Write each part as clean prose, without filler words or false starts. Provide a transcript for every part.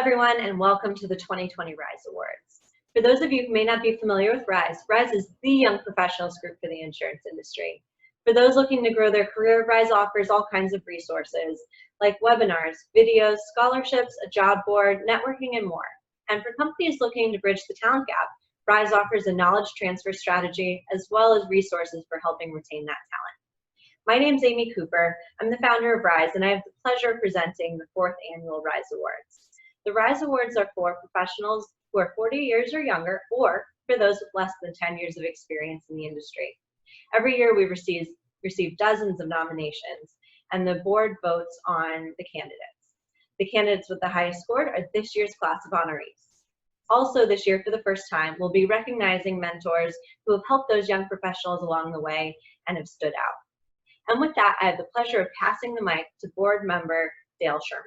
everyone, and welcome to the 2020 RISE Awards. For those of you who may not be familiar with RISE, RISE is the young professionals group for the insurance industry. For those looking to grow their career, RISE offers all kinds of resources like webinars, videos, scholarships, a job board, networking, and more. And for companies looking to bridge the talent gap, RISE offers a knowledge transfer strategy as well as resources for helping retain that talent. My name's Amy Cooper. I'm the founder of RISE, and I have the pleasure of presenting the 4th annual RISE Awards. The RISE Awards are for professionals who are 40 years or younger, or for those with less than 10 years of experience in the industry. Every year we receive dozens of nominations, and the board votes on the candidates. The candidates with the highest score are this year's class of honorees. Also this year, for the first time, we'll be recognizing mentors who have helped those young professionals along the way and have stood out. And with that, I have the pleasure of passing the mic to board member Dale Sherman.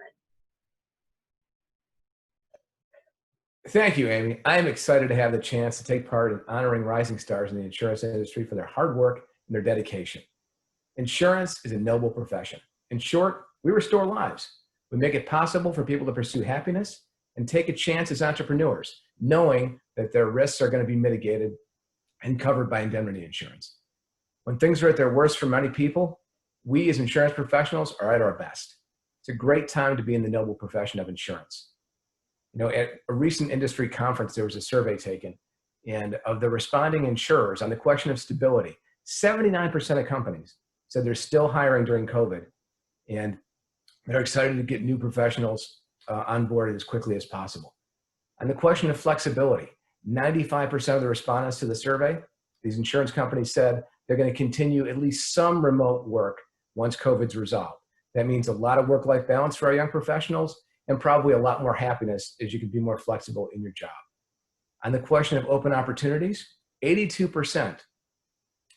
Thank you, Amy. I am excited to have the chance to take part in honoring rising stars in the insurance industry for their hard work and their dedication. Insurance is a noble profession. In short, we restore lives. We make it possible for people to pursue happiness and take a chance as entrepreneurs, knowing that their risks are going to be mitigated and covered by indemnity insurance. When things are at their worst for many people, we as insurance professionals are at our best. It's a great time to be in the noble profession of insurance. You know, at a recent industry conference, there was a survey taken, and of the responding insurers on the question of stability, 79% of companies said they're still hiring during COVID, and they're excited to get new professionals on board as quickly as possible. On the question of flexibility, 95% of the respondents to the survey, these insurance companies said they're going to continue at least some remote work once COVID's resolved. That means a lot of work-life balance for our young professionals, and probably a lot more happiness as you can be more flexible in your job. On the question of open opportunities, 82%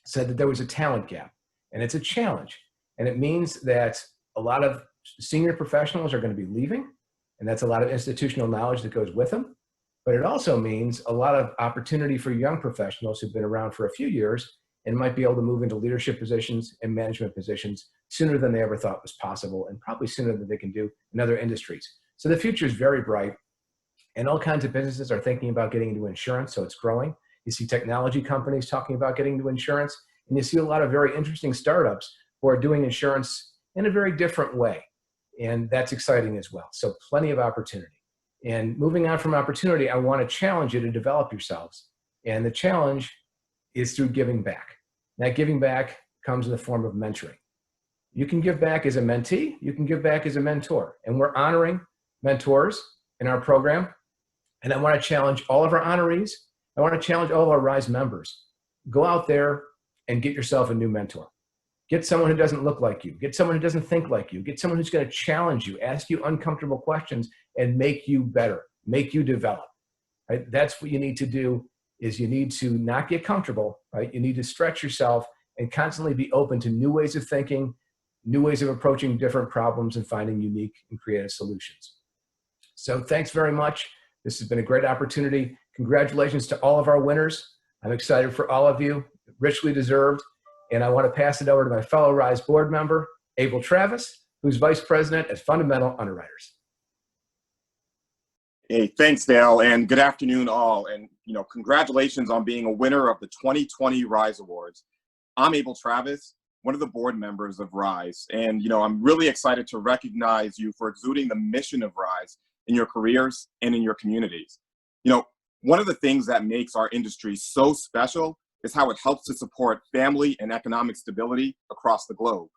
said that there was a talent gap, and it's a challenge. And it means that a lot of senior professionals are going to be leaving, and that's a lot of institutional knowledge that goes with them. But it also means a lot of opportunity for young professionals who've been around for a few years and might be able to move into leadership positions and management positions sooner than they ever thought was possible, and probably sooner than they can do in other industries. So the future is very bright, and all kinds of businesses are thinking about getting into insurance, so it's growing. You see technology companies talking about getting into insurance, and you see a lot of very interesting startups who are doing insurance in a very different way, and that's exciting as well. So plenty of opportunity. And moving on from opportunity, I want to challenge you to develop yourselves, and the challenge is through giving back. That giving back comes in the form of mentoring. You can give back as a mentee, you can give back as a mentor, and we're honoring mentors in our program. And I want to challenge all of our honorees. I want to challenge all of our RISE members. Go out there and get yourself a new mentor. Get someone who doesn't look like you. Get someone who doesn't think like you. Get someone who's going to challenge you, ask you uncomfortable questions, and make you better, make you develop. Right? That's what you need to do, is you need to not get comfortable, right? You need to stretch yourself and constantly be open to new ways of thinking, new ways of approaching different problems, and finding unique and creative solutions. So thanks very much. This has been a great opportunity. Congratulations to all of our winners. I'm excited for all of you, richly deserved. And I want to pass it over to my fellow RISE board member, Abel Travis, who's Vice President at Fundamental Underwriters. Hey, thanks, Dale, and good afternoon all. And congratulations on being a winner of the 2020 RISE Awards. I'm Abel Travis, one of the board members of RISE. And I'm really excited to recognize you for exuding the mission of RISE in your careers and in your communities. One of the things that makes our industry so special is how it helps to support family and economic stability across the globe.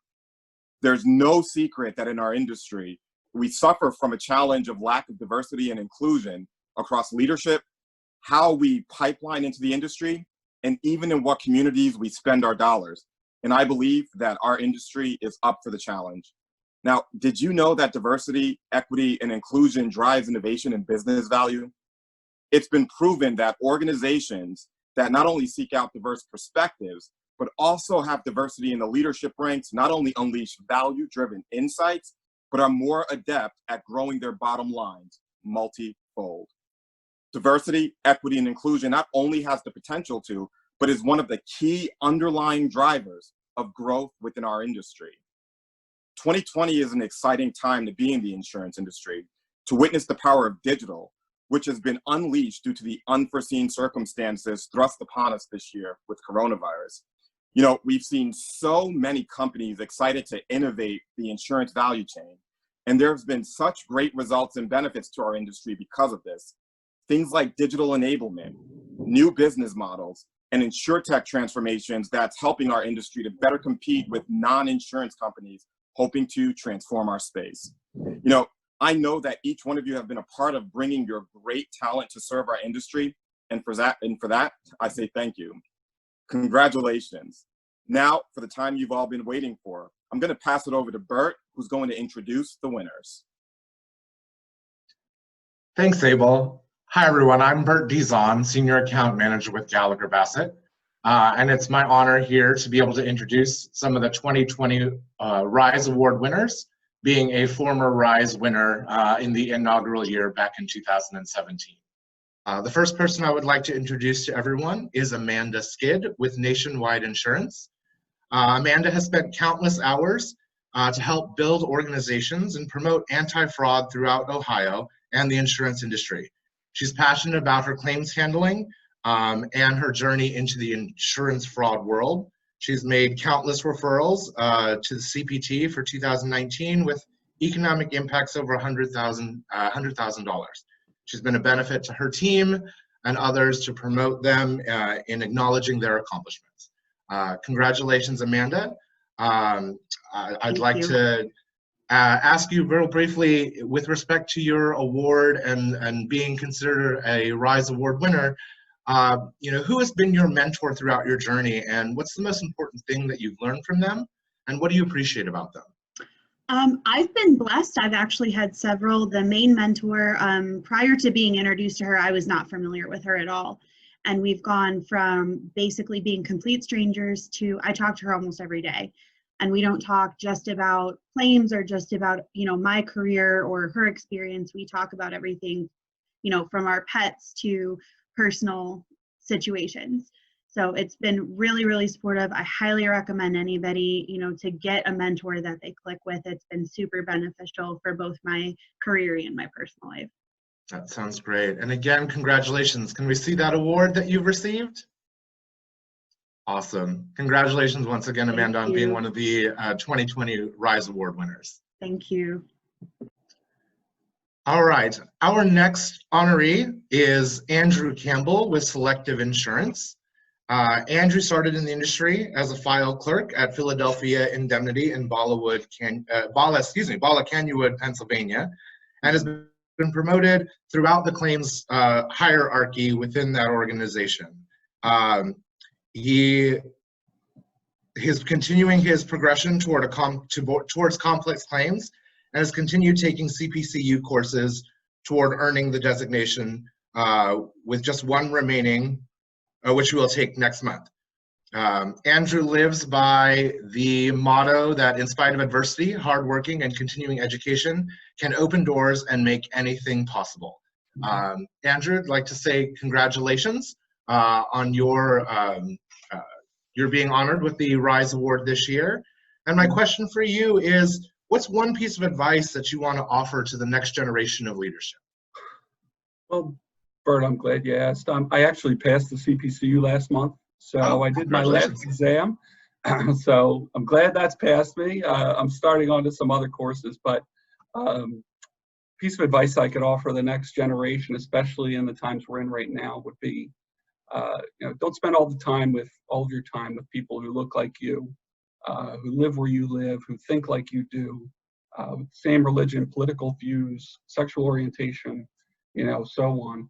There's no secret that in our industry, we suffer from a challenge of lack of diversity and inclusion across leadership, how we pipeline into the industry, and even in what communities we spend our dollars. And I believe that our industry is up for the challenge. Now, did you know that diversity, equity, and inclusion drives innovation and business value? It's been proven that organizations that not only seek out diverse perspectives, but also have diversity in the leadership ranks, not only unleash value-driven insights, but are more adept at growing their bottom lines multi-fold. Diversity, equity, and inclusion not only has the potential to, but is one of the key underlying drivers of growth within our industry. 2020 is an exciting time to be in the insurance industry. to witness the power of digital, which has been unleashed due to the unforeseen circumstances thrust upon us this year with coronavirus. You know, we've seen so many companies excited to innovate the insurance value chain, and there's been such great results and benefits to our industry because of this. Things like digital enablement, new business models, and insurtech transformations that's helping our industry to better compete with non-insurance companies hoping to transform our space. You know, I know that each one of you have been a part of bringing your great talent to serve our industry, and for that, I say thank you. Congratulations. Now, for the time you've all been waiting for, I'm going to pass it over to Bert, who's going to introduce the winners. Thanks, Abel. Hi, everyone. I'm Bert Dizon, Senior Account Manager with Gallagher Bassett. And it's my honor here to be able to introduce some of the 2020 RISE Award winners, being a former RISE winner in the inaugural year back in 2017. The first person I would like to introduce to everyone is Amanda Skid with Nationwide Insurance. Amanda has spent countless hours to help build organizations and promote anti-fraud throughout Ohio and the insurance industry. She's passionate about her claims handling and her journey into the insurance fraud world. She's made countless referrals to the CPT for 2019 with economic impacts over $100,000. She's been a benefit to her team and others to promote them in acknowledging their accomplishments. Congratulations, Amanda. I'd like to ask you real briefly, with respect to your award and being considered a RISE Award winner, you know, who has been your mentor throughout your journey, and what's the most important thing that you've learned from them, and what do you appreciate about them? I've been blessed. I've actually had several. The main mentor, prior to being introduced to her, I was not familiar with her at all. And we've gone from basically being complete strangers to, I talk to her almost every day. And we don't talk just about claims or just about, you know, my career or her experience. We talk about everything, you know, from our pets to personal situations. So it's been really, really supportive. I highly recommend anybody, you know, to get a mentor that they click with. It's been super beneficial for both my career and my personal life. That sounds great. And again, congratulations. Can we see that award that you've received? Awesome. Congratulations once again, Amanda, on being one of the 2020 RISE Award winners. Thank you. All right. Our next honoree is Andrew Campbell with Selective Insurance. Andrew started in the industry as a file clerk at Philadelphia Indemnity in Bala Canyon, Pennsylvania, and has been promoted throughout the claims hierarchy within that organization. He is continuing his progression towards complex claims and has continued taking CPCU courses toward earning the designation with just one remaining, which we will take next month. Andrew lives by the motto that in spite of adversity, hard working and continuing education can open doors and make anything possible. Andrew, I'd like to say congratulations on your being honored with the RISE Award this year. And my question for you is, what's one piece of advice that you want to offer to the next generation of leadership? Well, Bert, I'm glad you asked. I actually passed the CPCU last month, so I did my last exam. So I'm glad that's passed me. I'm starting on to some other courses, but piece of advice I could offer the next generation, especially in the times we're in right now, would be, you know, don't spend all of your time with people who look like you, who live where you live, who think like you do, with the same religion, political views, sexual orientation, you know, so on.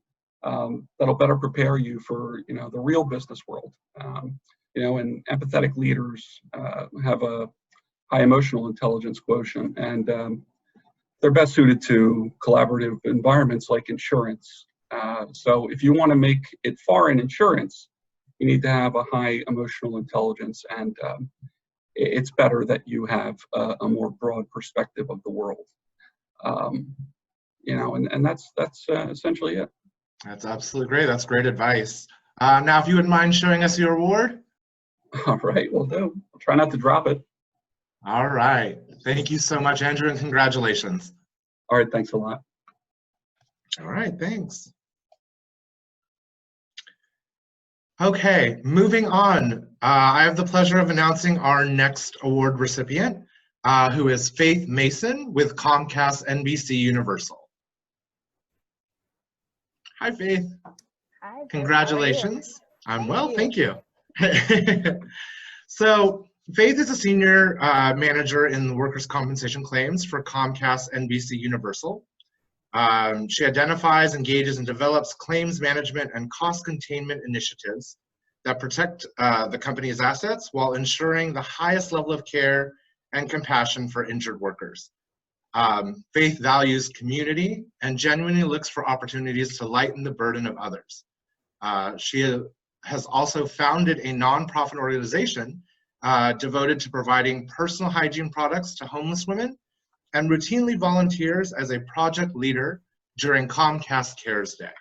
That'll better prepare you for, you know, the real business world. You know, and empathetic leaders have a high emotional intelligence quotient, and they're best suited to collaborative environments like insurance. So if you want to make it far in insurance, you need to have a high emotional intelligence, and it's better that you have a more broad perspective of the world. You know, and that's essentially it. That's absolutely great. That's great advice. Now, if you wouldn't mind showing us your award. All right, will do. I'll try not to drop it. All right. Thank you so much, Andrew, and congratulations. All right, thanks a lot. All right, thanks. Okay, moving on. I have the pleasure of announcing our next award recipient, who is Faith Mason with Comcast NBC Universal. Hi, Faith. Hi, Bert. Congratulations. I'm well, Thank you. thank you. So Faith is a senior manager in workers' compensation claims for Comcast NBC Universal. She identifies, engages, and develops claims management and cost containment initiatives that protect the company's assets while ensuring the highest level of care and compassion for injured workers. Faith values community and genuinely looks for opportunities to lighten the burden of others. She has also founded a nonprofit organization devoted to providing personal hygiene products to homeless women, and routinely volunteers as a project leader during Comcast Cares Day.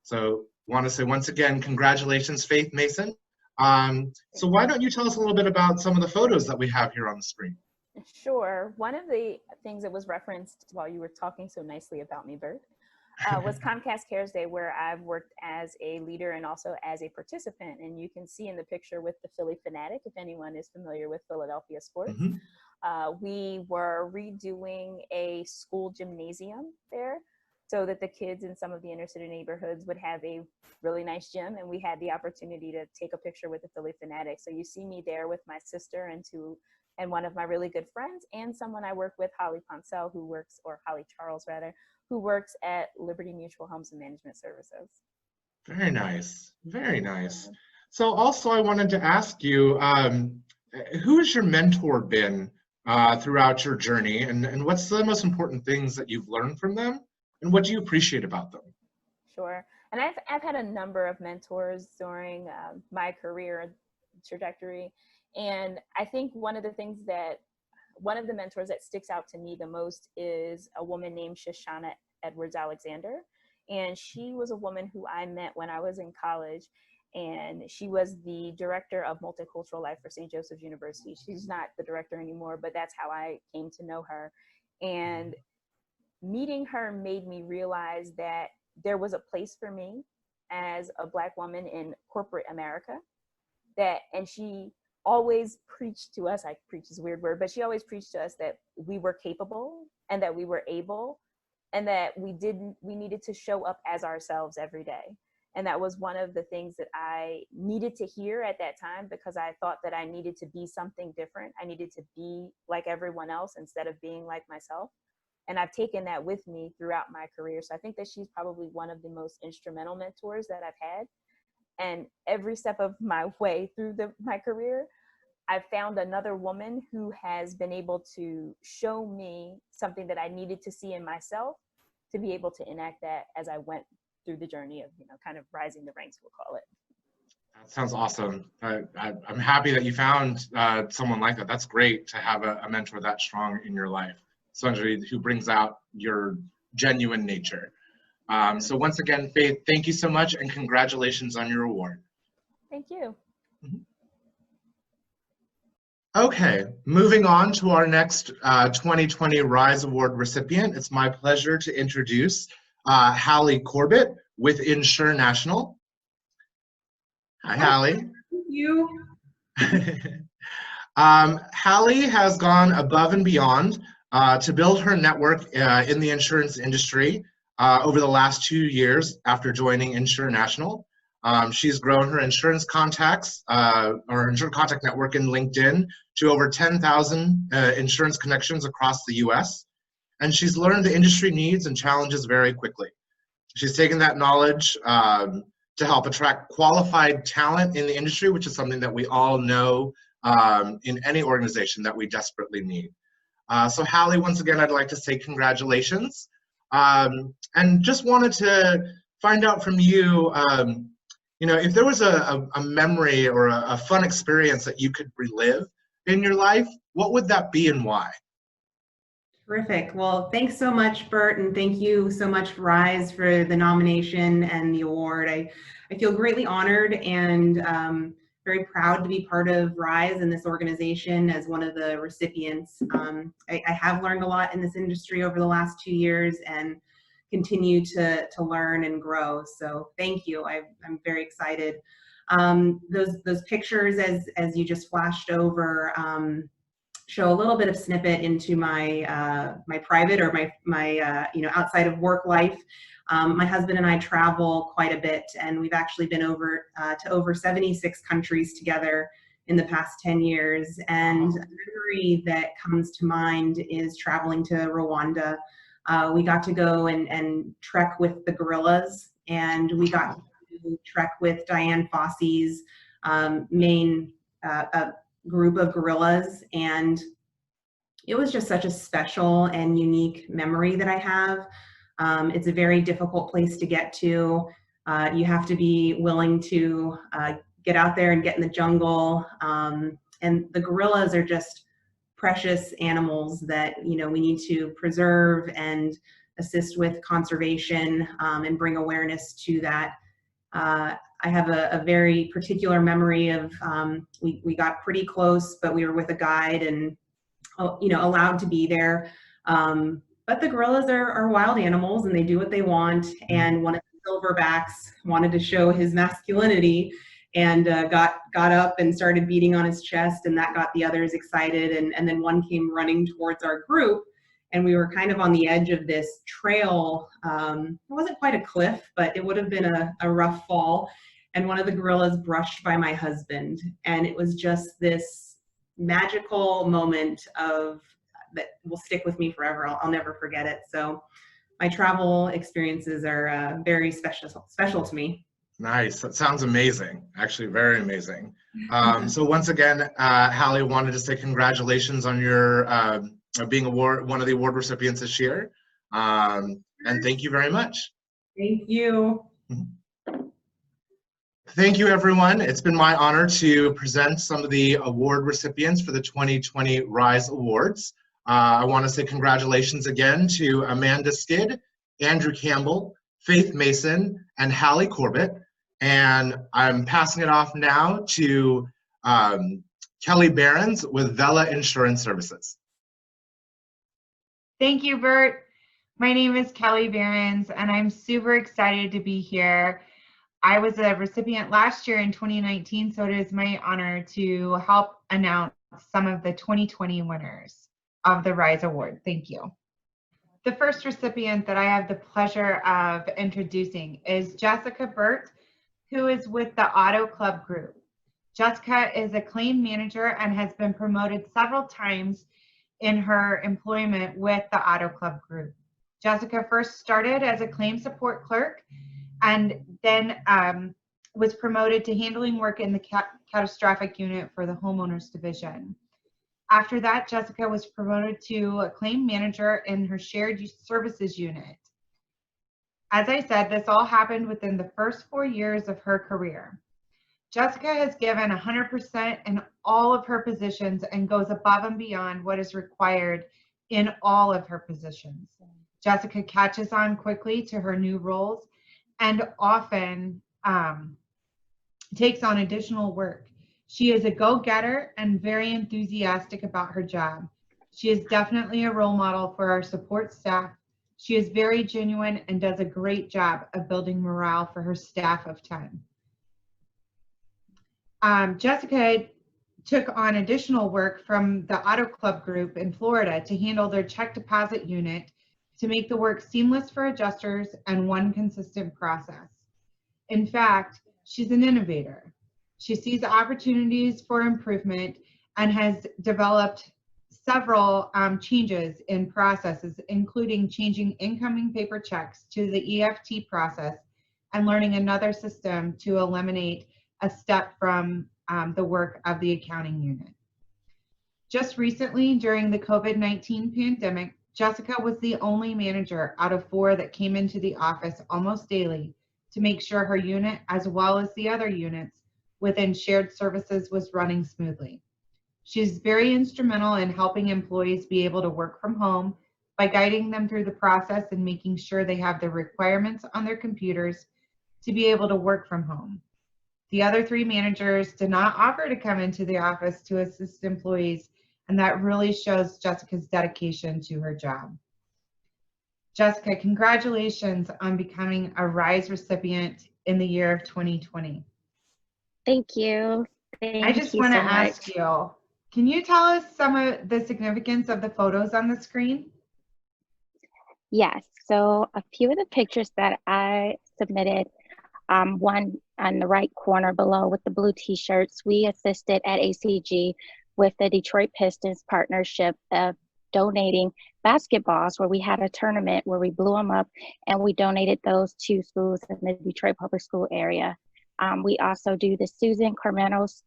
So want to say once again, congratulations, Faith Mason. So why don't you tell us a little bit about some of the photos that we have here on the screen? Sure. One of the things that was referenced while you were talking so nicely about me, Bert, was Comcast Cares Day, where I've worked as a leader and also as a participant. And you can see in the picture with the Philly Fanatic, if anyone is familiar with Philadelphia sports. Mm-hmm. We were redoing a school gymnasium there so that the kids in some of the inner city neighborhoods would have a really nice gym, and we had the opportunity to take a picture with the Philly Fanatic. So you see me there with my sister and one of my really good friends, and someone I work with, Holly Poncell, Holly Charles rather, who works at Liberty Mutual Homes and Management Services. Very nice, very nice. So also I wanted to ask you, who has your mentor been throughout your journey, and what's the most important things that you've learned from them, and what do you appreciate about them? Sure, and I've had a number of mentors during my career trajectory, and I think one of the mentors that sticks out to me the most is a woman named Shoshana Edwards Alexander, and she was a woman who I met when I was in college. And she was the director of multicultural life for St. Joseph's University. She's not the director anymore, but that's how I came to know her. And meeting her made me realize that there was a place for me as a Black woman in corporate America. And she always preached to us, preach is a weird word, but she always preached to us that we were capable and that we were able and that we needed to show up as ourselves every day. And that was one of the things that I needed to hear at that time, because I thought that I needed to be something different. I needed to be like everyone else instead of being like myself. And I've taken that with me throughout my career. So I think that she's probably one of the most instrumental mentors that I've had. And every step of my way through my career, I've found another woman who has been able to show me something that I needed to see in myself to be able to enact that as I went through the journey of, kind of rising the ranks, we'll call it. That sounds awesome. I'm happy that you found someone like that. That's great to have a mentor that strong in your life, somebody who brings out your genuine nature. So once again, Faith, thank you so much, and congratulations on your award. Thank you. Okay, moving on to our next 2020 RISE Award recipient. It's my pleasure to introduce Hallie Corbett with Insure National. Hi, Hallie. Thank you. Hallie has gone above and beyond to build her network in the insurance industry over the last 2 years after joining Insure National. She's grown her insurance contacts, or insurance contact network in LinkedIn to over 10,000 insurance connections across the US. And she's learned the industry needs and challenges very quickly. She's taken that knowledge to help attract qualified talent in the industry, which is something that we all know in any organization that we desperately need. So Hallie, once again, I'd like to say congratulations. And just wanted to find out from you, if there was a memory or a fun experience that you could relive in your life, what would that be and why? Terrific. Well, thanks so much, Bert, and thank you so much, RISE, for the nomination and the award. I feel greatly honored and very proud to be part of RISE and this organization as one of the recipients. I have learned a lot in this industry over the last 2 years, and continue to learn and grow. So thank you. I'm very excited. Those pictures, as you just flashed over, show a little bit of snippet into my my private or my you know, outside of work life. My husband and I travel quite a bit, and we've actually been over to over 76 countries together in the past 10 years. And a memory that comes to mind is traveling to Rwanda. We got to go and trek with the gorillas, and we got to trek with Diane Fossey's main group of gorillas, and it was just such a special and unique memory that I have. It's a very difficult place to get to. You have to be willing to get out there and get in the jungle, and the gorillas are just precious animals that, you know, we need to preserve and assist with conservation, and bring awareness to that. I have a very particular memory of, we got pretty close, but we were with a guide and, you know, allowed to be there. But the gorillas are wild animals, and they do what they want. And one of the silverbacks wanted to show his masculinity, and got up and started beating on his chest, and that got the others excited. And then one came running towards our group, and we were kind of on the edge of this trail. It wasn't quite a cliff, but it would have been a rough fall. And one of the gorillas brushed by my husband, and it was just this magical moment that will stick with me forever. I'll never forget it. So my travel experiences are very special to me. Nice. That sounds amazing. Actually, very amazing. So once again, Hallie, wanted to say congratulations on your being one of the award recipients this year. And thank you very much. Thank you. Thank you, everyone. It's been my honor to present some of the award recipients for the 2020 RISE Awards. I want to say congratulations again to Amanda Skid, Andrew Campbell, Faith Mason, and Hallie Corbett. And I'm passing it off now to Kelly Behrens with Vela Insurance Services. Thank you, Bert. My name is Kelly Behrens, and I'm super excited to be here. I was a recipient last year in 2019, so it is my honor to help announce some of the 2020 winners of the RISE Award. Thank you. The first recipient that I have the pleasure of introducing is Jessica Burt, who is with the Auto Club Group. Jessica is a claim manager and has been promoted several times in her employment with the Auto Club Group. Jessica first started as a claim support clerk and then was promoted to handling work in the catastrophic unit for the homeowners division. After that, Jessica was promoted to a claim manager in her shared services unit. As I said, this all happened within the first 4 years of her career. Jessica has given 100% in all of her positions and goes above and beyond what is required in all of her positions. Jessica catches on quickly to her new roles and often takes on additional work. She is a go-getter and very enthusiastic about her job. She is definitely a role model for our support staff. She is very genuine and does a great job of building morale for her staff of 10. Jessica took on additional work from the Auto Club Group in Florida to handle their check deposit unit to make the work seamless for adjusters and one consistent process. In fact, she's an innovator. She sees opportunities for improvement and has developed several changes in processes, including changing incoming paper checks to the EFT process and learning another system to eliminate a step from the work of the accounting unit. Just recently, during the COVID-19 pandemic, Jessica was the only manager out of 4 that came into the office almost daily to make sure her unit, as well as the other units within shared services, was running smoothly. She's very instrumental in helping employees be able to work from home by guiding them through the process and making sure they have the requirements on their computers to be able to work from home. The other 3 managers did not offer to come into the office to assist employees, and that really shows Jessica's dedication to her job. Jessica, congratulations on becoming a RISE recipient in the year of 2020. Thank you. I just want to ask you, can you tell us some of the significance of the photos on the screen? Yes, so a few of the pictures that I submitted, one on the right corner below with the blue t-shirts, we assisted at ACG with the Detroit Pistons partnership of donating basketballs, where we had a tournament where we blew them up and we donated those to schools in the Detroit public school area. We also do the Susan Carmentos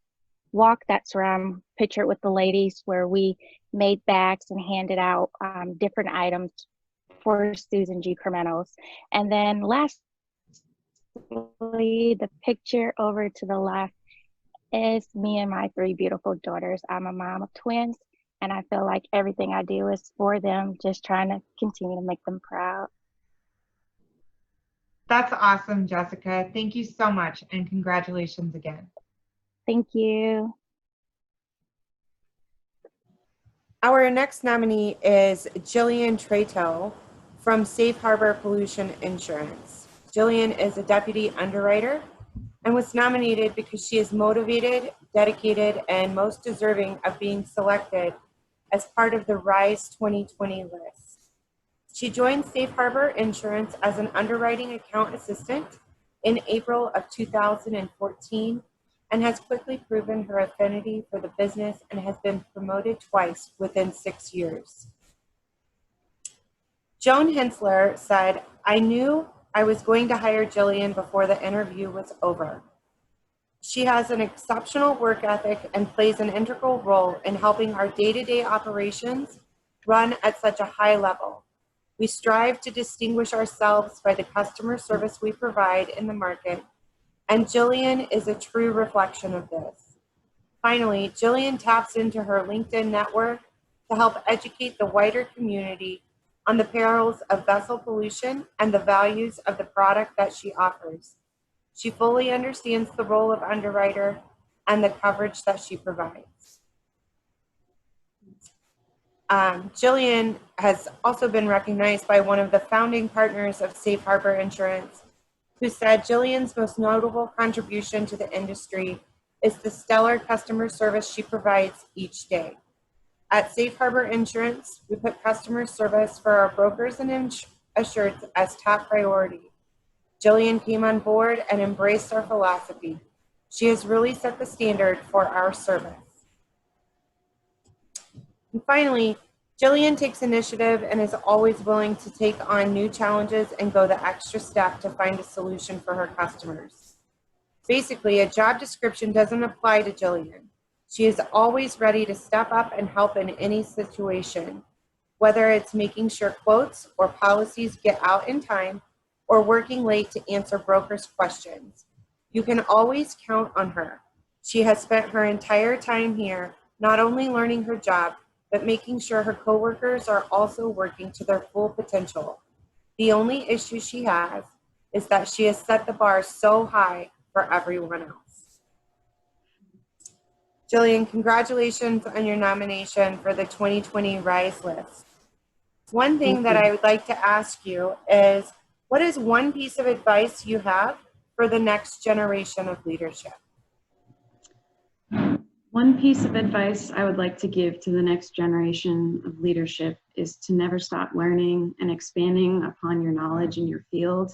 walk, that's where I'm pictured with the ladies, where we made bags and handed out different items for Susan G. Carmentos. And then lastly, the picture over to the left is me and my 3 beautiful daughters. I'm a mom of twins, and I feel like everything I do is for them, just trying to continue to make them proud. That's awesome, Jessica. Thank you so much, and congratulations again. Thank you. Our next nominee is Jillian Trato from Safe Harbor Pollution Insurance. Jillian is a deputy underwriter and was nominated because she is motivated, dedicated, and most deserving of being selected as part of the RISE 2020 list. She joined Safe Harbor Insurance as an underwriting account assistant in April of 2014 and has quickly proven her affinity for the business and has been promoted twice within 6 years. Joan Hensler said, "I knew I was going to hire Jillian before the interview was over. She has an exceptional work ethic and plays an integral role in helping our day-to-day operations run at such a high level. We strive to distinguish ourselves by the customer service we provide in the market, and Jillian is a true reflection of this." Finally, Jillian taps into her LinkedIn network to help educate the wider community on the perils of vessel pollution and the values of the product that she offers. She fully understands the role of underwriter and the coverage that she provides. Jillian has also been recognized by one of the founding partners of Safe Harbor Insurance, who said Jillian's most notable contribution to the industry is the stellar customer service she provides each day. At Safe Harbor Insurance, we put customer service for our brokers and assureds as top priority. Jillian came on board and embraced our philosophy. She has really set the standard for our service. And finally, Jillian takes initiative and is always willing to take on new challenges and go the extra step to find a solution for her customers. Basically, a job description doesn't apply to Jillian. She is always ready to step up and help in any situation, whether it's making sure quotes or policies get out in time or working late to answer brokers' questions. You can always count on her. She has spent her entire time here not only learning her job, but making sure her coworkers are also working to their full potential. The only issue she has is that she has set the bar so high for everyone else. Jillian, congratulations on your nomination for the 2020 RISE list. One thing that I would like to ask you is, what is one piece of advice you have for the next generation of leadership? One piece of advice I would like to give to the next generation of leadership is to never stop learning and expanding upon your knowledge in your field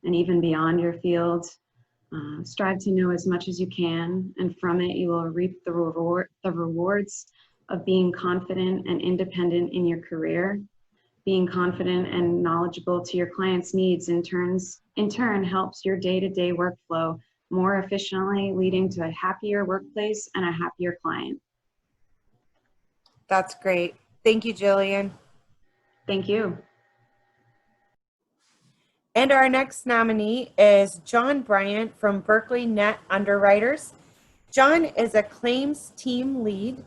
and even beyond your field. Strive to know as much as you can, and from it you will reap the rewards of being confident and independent in your career. Being confident and knowledgeable to your clients' needs in turn helps your day-to-day workflow more efficiently, leading to a happier workplace and a happier client. That's great. Thank you, Jillian. Thank you. And our next nominee is John Bryant from Berkeley Net Underwriters. John is a claims team lead,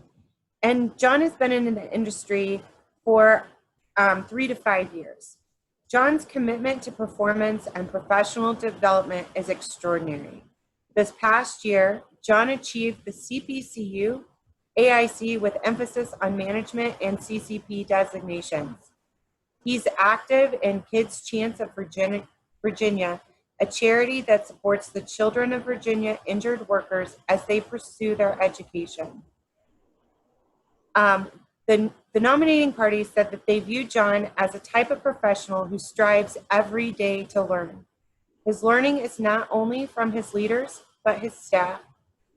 and John has been in the industry for 3 to 5 years. John's commitment to performance and professional development is extraordinary. This past year, John achieved the CPCU AIC with emphasis on management and CCP designations. He's active in Kids Chance of Virginia, a charity that supports the children of Virginia injured workers as they pursue their education. The nominating party said that they view John as a type of professional who strives every day to learn. His learning is not only from his leaders, but his staff,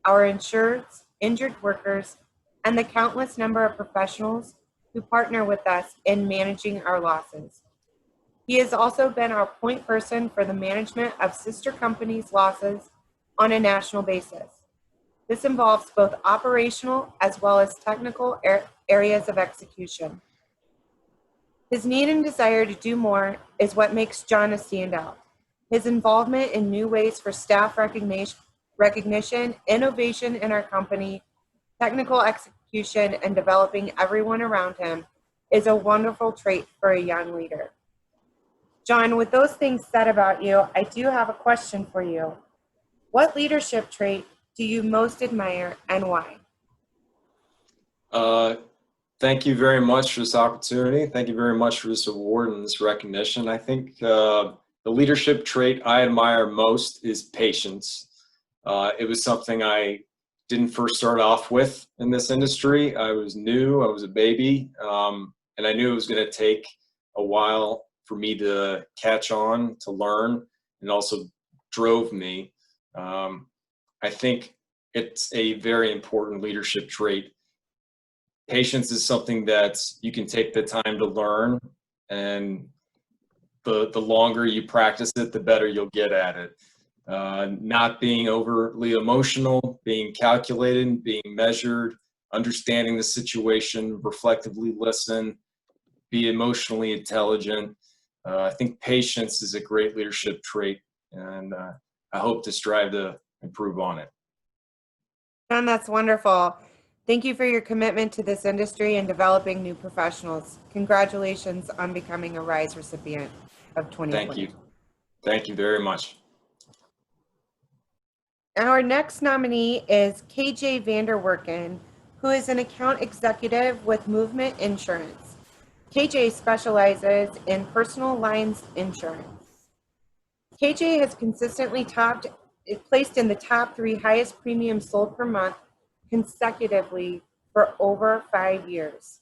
our insureds, injured workers, and the countless number of professionals who partner with us in managing our losses. He has also been our point person for the management of sister companies' losses on a national basis. This involves both operational as well as technical areas of execution. His need and desire to do more is what makes John a standout. His involvement in new ways for staff recognition, innovation in our company, technical execution, and developing everyone around him is a wonderful trait for a young leader. John, with those things said about you, I do have a question for you. What leadership trait do you most admire and why? Thank you very much for this opportunity. Thank you very much for this award and this recognition. I think the leadership trait I admire most is patience. It was something I didn't first start off with in this industry. I was new, I was a baby, and I knew it was going to take a while for me to catch on, to learn, and also drove me. I think it's a very important leadership trait. Patience is something that you can take the time to learn, and the longer you practice it, the better you'll get at it. Not being overly emotional, being calculated, being measured, understanding the situation, reflectively listen, be emotionally intelligent. I think patience is a great leadership trait, and I hope to strive to improve on it. John, that's wonderful. Thank you for your commitment to this industry and developing new professionals. Congratulations on becoming a RISE recipient of 2020. Thank you. Thank you very much. Our next nominee is KJ Vanderwerken, who is an account executive with Movement Insurance. KJ specializes in personal lines insurance. KJ has consistently placed in the top 3 highest premiums sold per month consecutively for over 5 years.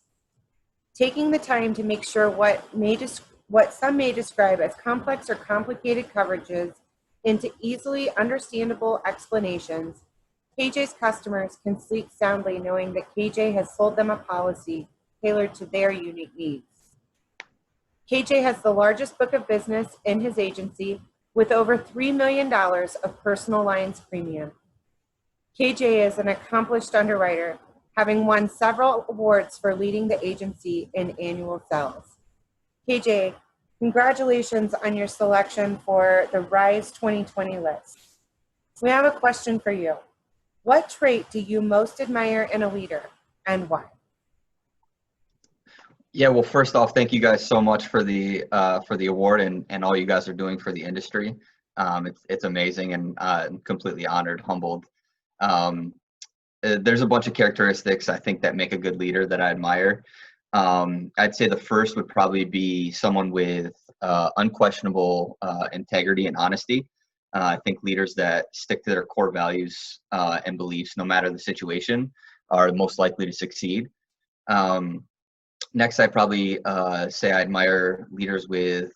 Taking the time to make sure what some may describe as complex or complicated coverages into easily understandable explanations, KJ's customers can sleep soundly knowing that KJ has sold them a policy tailored to their unique needs. KJ has the largest book of business in his agency with over $3 million of personal lines premium. KJ is an accomplished underwriter, having won several awards for leading the agency in annual sales. KJ, congratulations on your selection for the RISE 2020 list. We have a question for you. What trait do you most admire in a leader, and why? Yeah, well, first off, thank you guys so much for the award and all you guys are doing for the industry. It's amazing, and I'm completely honored, humbled. There's a bunch of characteristics I think that make a good leader that I admire. I'd say the first would probably be someone with unquestionable integrity and honesty. I think leaders that stick to their core values and beliefs, no matter the situation, are most likely to succeed. Next, I'd probably say I admire leaders with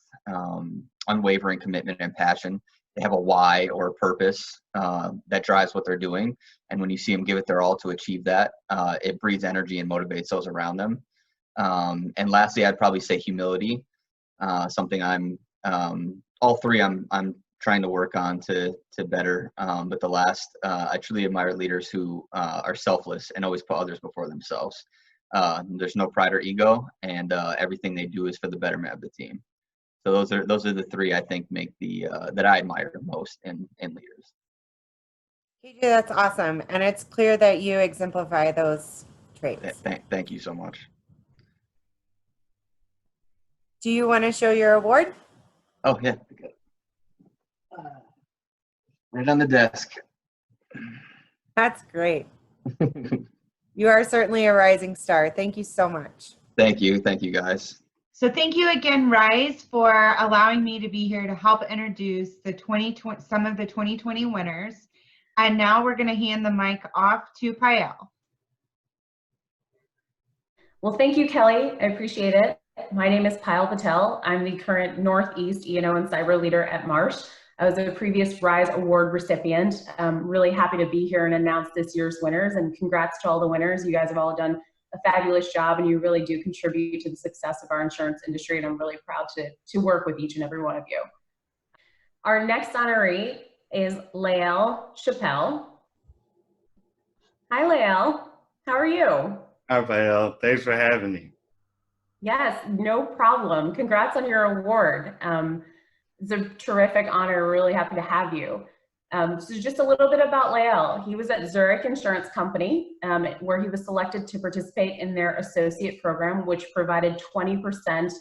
unwavering commitment and passion. They have a why or a purpose that drives what they're doing. And when you see them give it their all to achieve that, it breeds energy and motivates those around them. And lastly, I'd probably say humility, something all three I'm trying to work on to better. But the last, I truly admire leaders who are selfless and always put others before themselves. There's no pride or ego, and everything they do is for the betterment of the team. So those are the 3 I think make the that I admire most in leaders. KJ, that's awesome, and it's clear that you exemplify those traits. Thank you so much. Do you want to show your award? Oh yeah, right on the desk. That's great. You are certainly a rising star. Thank you so much. Thank you guys. So thank you again, Rise, for allowing me to be here to help introduce the 2020, some of the 2020 winners. And now we're going to hand the mic off to Payal. Well, thank you, Kelly. I appreciate it. My name is Payal Patel. I'm the current Northeast E&O and Cyber Leader at Marsh. I was a previous RISE Award recipient. I'm really happy to be here and announce this year's winners, and congrats to all the winners. You guys have all done a fabulous job, and you really do contribute to the success of our insurance industry, and I'm really proud to work with each and every one of you. Our next honoree is Lael Chappelle. Hi, Lael. How are you? Hi, Payal. Thanks for having me. Yes, no problem. Congrats on your award. It's a terrific honor. Really happy to have you. So just a little bit about Lael. He was at Zurich Insurance Company, where he was selected to participate in their associate program, which provided 20 recent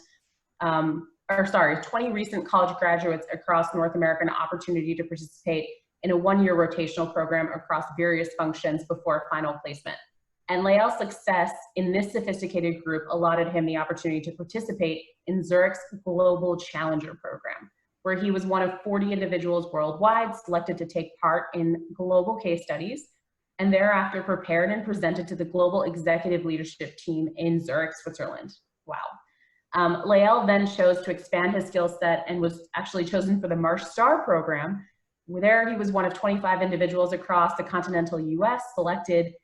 college graduates across North America an opportunity to participate in a one-year rotational program across various functions before final placement. And Lael's success in this sophisticated group allotted him the opportunity to participate in Zurich's Global Challenger program, where he was one of 40 individuals worldwide selected to take part in global case studies, and thereafter prepared and presented to the global executive leadership team in Zurich, Switzerland. Wow. Lael then chose to expand his skill set and was actually chosen for the Marsh Star program. There he was one of 25 individuals across the continental US selected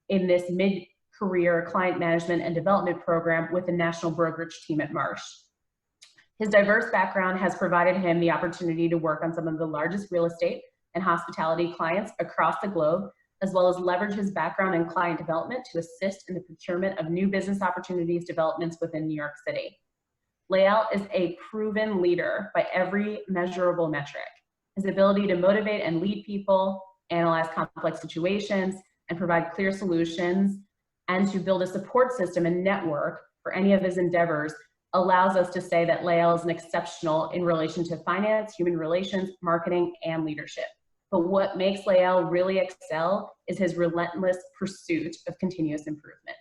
in this mid-career client management and development program with the national brokerage team at Marsh. His diverse background has provided him the opportunity to work on some of the largest real estate and hospitality clients across the globe, as well as leverage his background in client development to assist in the procurement of new business opportunities developments within New York City. Lael is a proven leader by every measurable metric. His ability to motivate and lead people, analyze complex situations, and provide clear solutions, and to build a support system and network for any of his endeavors allows us to say that Lael is an exceptional in relation to finance, human relations, marketing, and leadership. But what makes Lael really excel is his relentless pursuit of continuous improvement.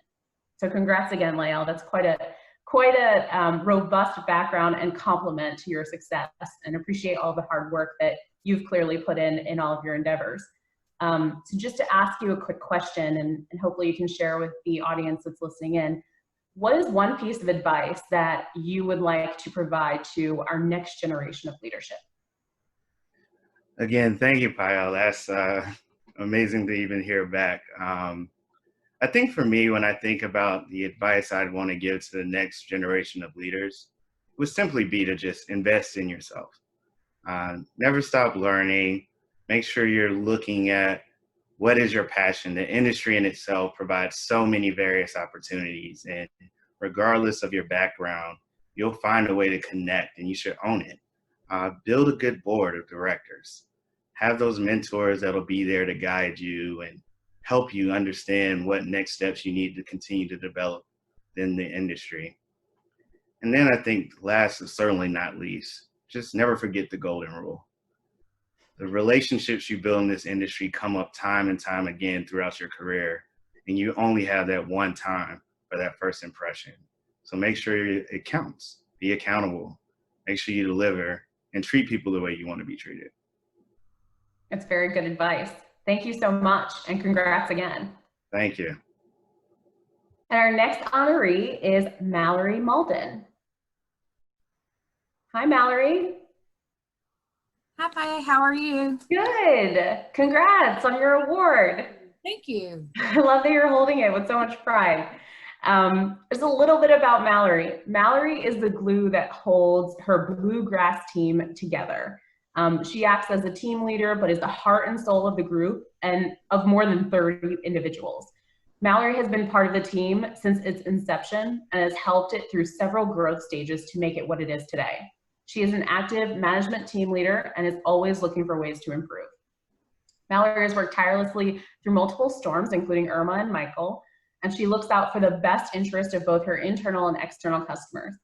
So congrats again, Lael. That's quite a robust background and compliment to your success, and appreciate all the hard work that you've clearly put in all of your endeavors. So just to ask you a quick question, and hopefully you can share with the audience that's listening in, what is one piece of advice that you would like to provide to our next generation of leadership? Again, thank you, Payal. That's amazing to even hear back. I think for me, when I think about the advice I'd want to give to the next generation of leaders, would simply be to just invest in yourself. Never stop learning. Make sure you're looking at what is your passion. The industry in itself provides so many various opportunities, and regardless of your background, you'll find a way to connect, and you should own it. Build a good board of directors. Have those mentors that'll be there to guide you and help you understand what next steps you need to continue to develop in the industry. And then I think last and certainly not least, just never forget the golden rule. The relationships you build in this industry come up time and time again throughout your career, and you only have that one time for that first impression. So make sure it counts. Be accountable. Make sure you deliver and treat people the way you want to be treated. That's very good advice. Thank you so much, and congrats again. Thank you. And our next honoree is Mallory Malden. Hi, Mallory. Hi, how are you? Good. Congrats on your award. Thank you. I love that you're holding it with so much pride. There's a little bit about Mallory. Mallory is the glue that holds her bluegrass team together. She acts as a team leader, but is the heart and soul of the group and of more than 30 individuals. Mallory has been part of the team since its inception and has helped it through several growth stages to make it what it is today. She is an active management team leader and is always looking for ways to improve. Mallory has worked tirelessly through multiple storms, including Irma and Michael, and she looks out for the best interest of both her internal and external customers.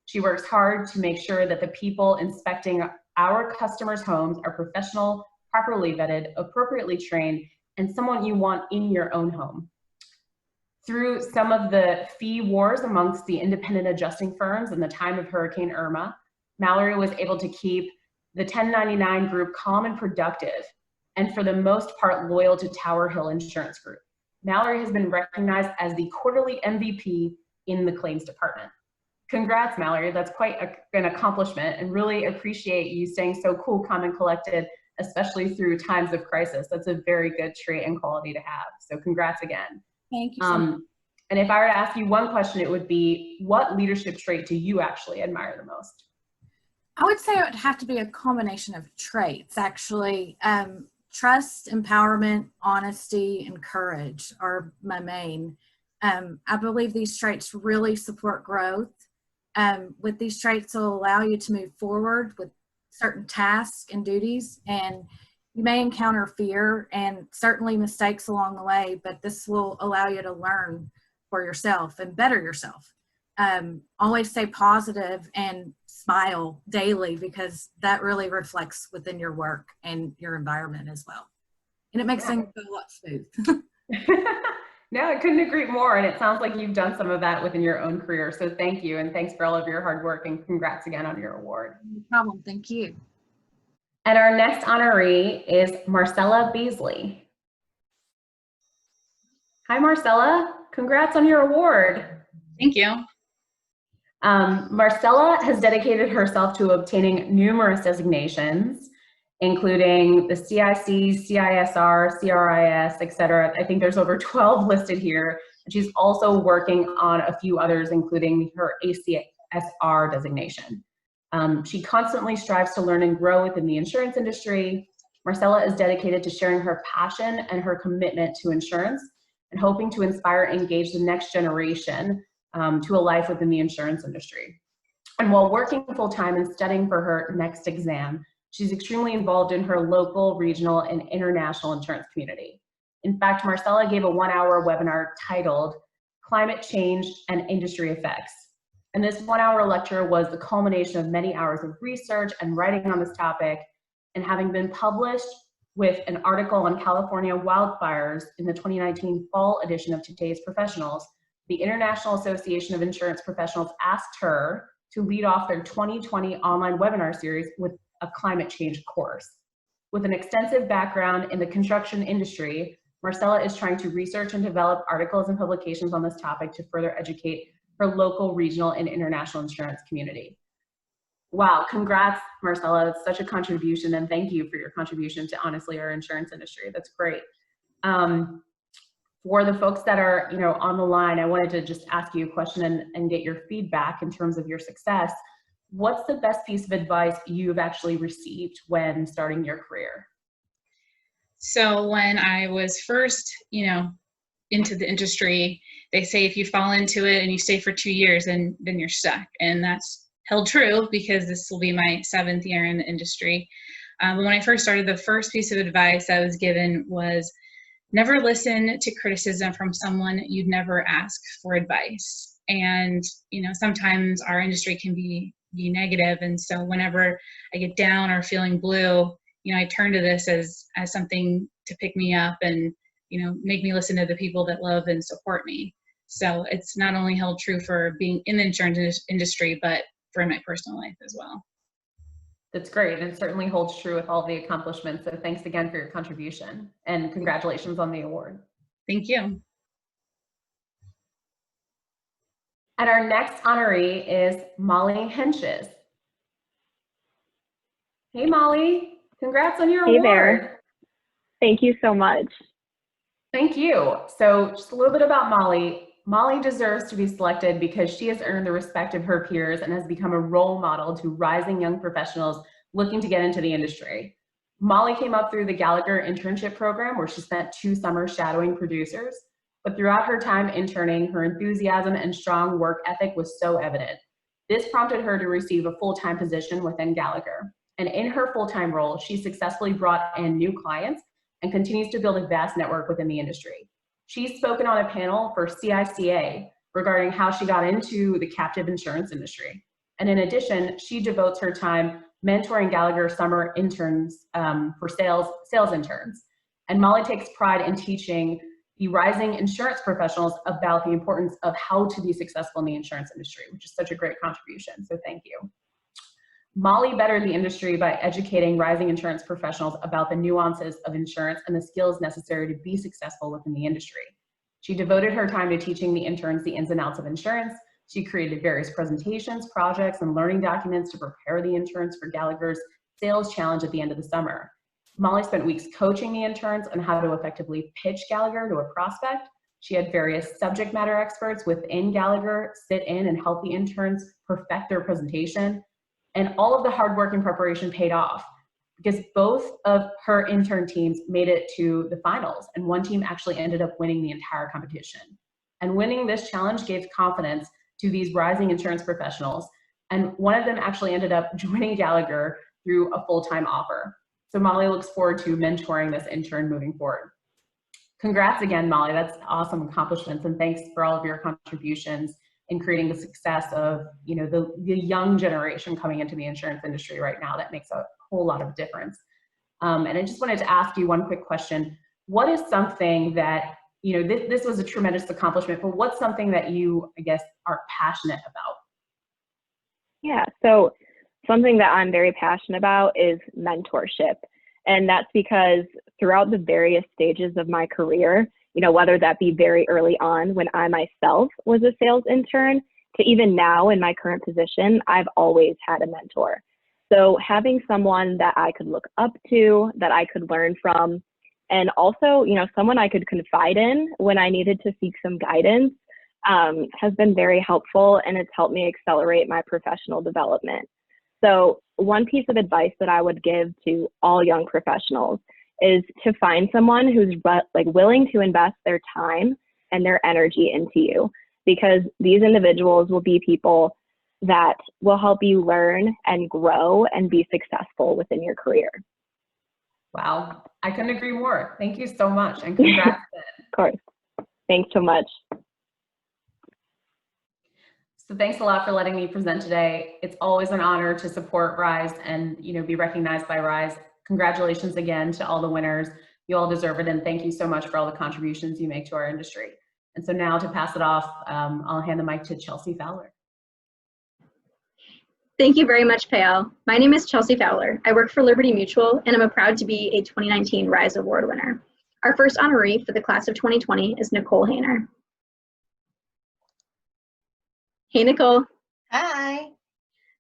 She works hard to make sure that the people inspecting our customers' homes are professional, properly vetted, appropriately trained, and someone you want in your own home. Through some of the fee wars amongst the independent adjusting firms in the time of Hurricane Irma, Mallory was able to keep the 1099 group calm and productive, and for the most part loyal to Tower Hill Insurance Group. Mallory has been recognized as the quarterly MVP in the claims department. Congrats, Mallory. That's quite an accomplishment, and really appreciate you staying so cool, calm, and collected, especially through times of crisis. That's a very good trait and quality to have. So congrats again. Thank you so much. And if I were to ask you one question, it would be, what leadership trait do you actually admire the most? I would say it would have to be a combination of traits, actually. Trust, empowerment, honesty, and courage are my main. I believe these traits really support growth. With these traits, they'll allow you to move forward with certain tasks and duties, and you may encounter fear and certainly mistakes along the way, but this will allow you to learn for yourself and better yourself. Always stay positive and smile daily, because that really reflects within your work and your environment as well. And it makes things go a lot smooth. No, I couldn't agree more. And it sounds like you've done some of that within your own career. So thank you. And thanks for all of your hard work, and congrats again on your award. No problem. Thank you. And our next honoree is Marcella Beasley. Hi, Marcella. Congrats on your award. Thank you. Marcella has dedicated herself to obtaining numerous designations, including the CIC, CISR, CRIS, etc. I think there's over 12 listed here. And she's also working on a few others, including her ACSR designation. She constantly strives to learn and grow within the insurance industry. Marcella is dedicated to sharing her passion and her commitment to insurance, and hoping to inspire and engage the next generation to a life within the insurance industry. And while working full-time and studying for her next exam, she's extremely involved in her local, regional, and international insurance community. In fact, Marcella gave a 1-hour webinar titled Climate Change and Industry Effects. And this 1-hour lecture was the culmination of many hours of research and writing on this topic, and having been published with an article on California wildfires in the 2019 fall edition of Today's Professionals, the International Association of Insurance Professionals asked her to lead off their 2020 online webinar series with a climate change course. With an extensive background in the construction industry, Marcella is trying to research and develop articles and publications on this topic to further educate her local, regional, and international insurance community. Wow, congrats, Marcella. It's such a contribution, and thank you for your contribution to, honestly, our insurance industry. That's great. For the folks that are on the line, I wanted to just ask you a question and get your feedback in terms of your success. What's the best piece of advice you've actually received when starting your career? So when I was first, into the industry, they say if you fall into it and you stay for 2 years, then you're stuck. And that's held true, because this will be my 7th year in the industry. But when I first started, the first piece of advice I was given was never listen to criticism from someone you'd never ask for advice. And, sometimes our industry can be negative. And so whenever I get down or feeling blue, I turn to this as something to pick me up and, make me listen to the people that love and support me. So it's not only held true for being in the insurance industry, but for my personal life as well. That's great. And it certainly holds true with all the accomplishments. So thanks again for your contribution, and congratulations on the award. Thank you. And our next honoree is Molly Henches. Hey, Molly. Congrats on your award. Hey there. Thank you so much. Thank you. So just a little bit about Molly. Molly deserves to be selected because she has earned the respect of her peers and has become a role model to rising young professionals looking to get into the industry. Molly came up through the Gallagher internship program, where she spent 2 summers shadowing producers. But throughout her time interning, her enthusiasm and strong work ethic was so evident. This prompted her to receive a full-time position within Gallagher. And in her full-time role, she successfully brought in new clients and continues to build a vast network within the industry. She's spoken on a panel for CICA regarding how she got into the captive insurance industry. And in addition, she devotes her time mentoring Gallagher summer interns for sales interns. And Molly takes pride in teaching the rising insurance professionals about the importance of how to be successful in the insurance industry, which is such a great contribution, so thank you. Molly bettered the industry by educating rising insurance professionals about the nuances of insurance and the skills necessary to be successful within the industry. She devoted her time to teaching the interns the ins and outs of insurance. She created various presentations, projects, and learning documents to prepare the interns for Gallagher's sales challenge at the end of the summer. Molly spent weeks coaching the interns on how to effectively pitch Gallagher to a prospect. She had various subject matter experts within Gallagher sit in and help the interns perfect their presentation. And all of the hard work and preparation paid off because both of her intern teams made it to the finals, and one team actually ended up winning the entire competition. And winning this challenge gave confidence to these rising insurance professionals, and one of them actually ended up joining Gallagher through a full-time offer. So Molly looks forward to mentoring this intern moving forward. Congrats again, Molly. That's awesome accomplishments, and thanks for all of your contributions in creating the success of the young generation coming into the insurance industry right now. That makes a whole lot of difference. And I just wanted to ask you one quick question. What is something that, this was a tremendous accomplishment, but what's something that you, I guess, are passionate about? Yeah, so something that I'm very passionate about is mentorship. And that's because throughout the various stages of my career, whether that be very early on when I myself was a sales intern to even now in my current position, I've always had a mentor. So having someone that I could look up to, that I could learn from, and also, someone I could confide in when I needed to seek some guidance has been very helpful, and it's helped me accelerate my professional development. So one piece of advice that I would give to all young professionals is to find someone who's willing to invest their time and their energy into you, because these individuals will be people that will help you learn and grow and be successful within your career. Wow, I couldn't agree more. Thank you so much, and congrats. Of course. Thanks so much. So thanks a lot for letting me present today. It's always an honor to support RISE and be recognized by RISE. Congratulations again to all the winners. You all deserve it, and thank you so much for all the contributions you make to our industry. And so now to pass it off, I'll hand the mic to Chelsea Fowler. Thank you very much, Payal. My name is Chelsea Fowler. I work for Liberty Mutual, and I'm proud to be a 2019 RISE Award winner. Our first honoree for the class of 2020 is Nicole Hayner. Hey, Nicole. Hi.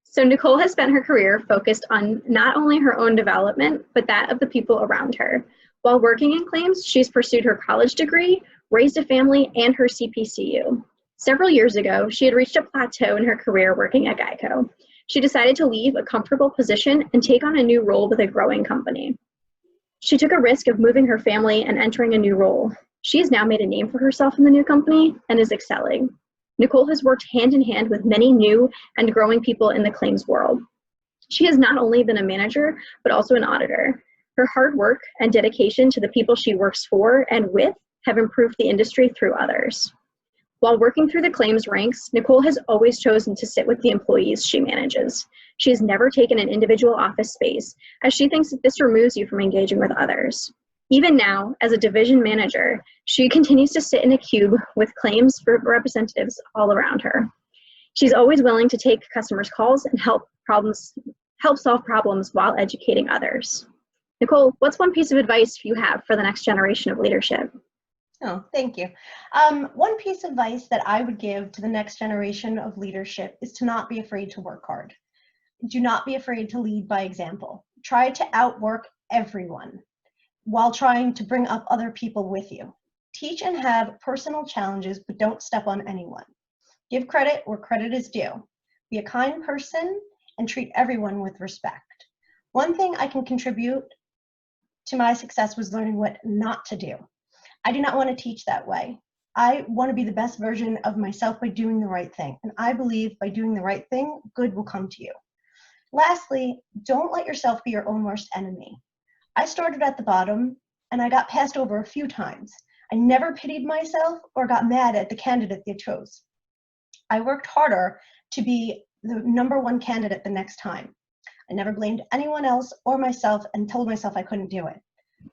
So Nicole has spent her career focused on not only her own development, but that of the people around her. While working in claims, she's pursued her college degree, raised a family, and her CPCU. Several years ago, she had reached a plateau in her career working at Geico. She decided to leave a comfortable position and take on a new role with a growing company. She took a risk of moving her family and entering a new role. She has now made a name for herself in the new company and is excelling. Nicole has worked hand in hand with many new and growing people in the claims world. She has not only been a manager, but also an auditor. Her hard work and dedication to the people she works for and with have improved the industry through others. While working through the claims ranks, Nicole has always chosen to sit with the employees she manages. She has never taken an individual office space, as she thinks that this removes you from engaging with others. Even now, as a division manager, she continues to sit in a cube with claims representatives all around her. She's always willing to take customers' calls and help solve problems while educating others. Nicole, what's one piece of advice you have for the next generation of leadership? Oh, thank you. One piece of advice that I would give to the next generation of leadership is to not be afraid to work hard. Do not be afraid to lead by example. Try to outwork everyone while trying to bring up other people with you. Teach and have personal challenges, but don't step on anyone. Give credit where credit is due. Be a kind person and treat everyone with respect. One thing I can contribute to my success was learning what not to do. I do not want to teach that way. I want to be the best version of myself by doing the right thing. And I believe by doing the right thing, good will come to you. Lastly, don't let yourself be your own worst enemy. I started at the bottom and I got passed over a few times. I never pitied myself or got mad at the candidate they chose. I worked harder to be the #1 candidate the next time. I never blamed anyone else or myself and told myself I couldn't do it.